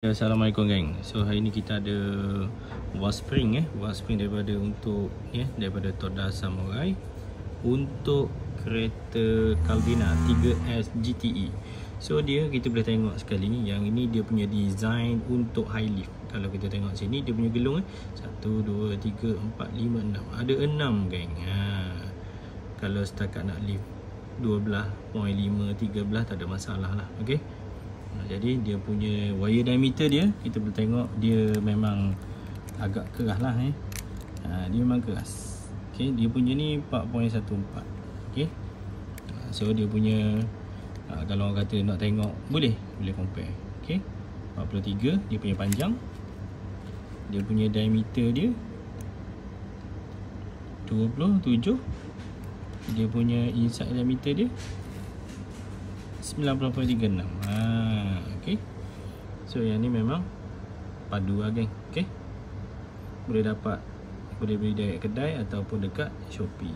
Assalamualaikum geng. So hari ni kita ada wall spring daripada untuk daripada Toda Samurai untuk kereta Calvina 3S GTE. So kita boleh tengok sekali yang ini dia punya design untuk high lift. Kalau kita tengok sini dia punya gelung 1 2 3 4 5 6. Ada 6 geng. Kalau setakat nak lift 12.5 13 tak ada masalah lah. Okey. Jadi dia punya wire diameter dia, kita boleh tengok dia memang agak keras lah dia memang keras. Okey, dia punya ni 4.14. Okey. So dia punya kalau orang kata nak tengok boleh compare. Okey. 43 dia punya panjang. Dia punya diameter dia 27. Dia punya inside diameter dia 90.36. Okey. So yang ni memang padu lah geng. Okey. Boleh beli dekat kedai ataupun dekat Shopee.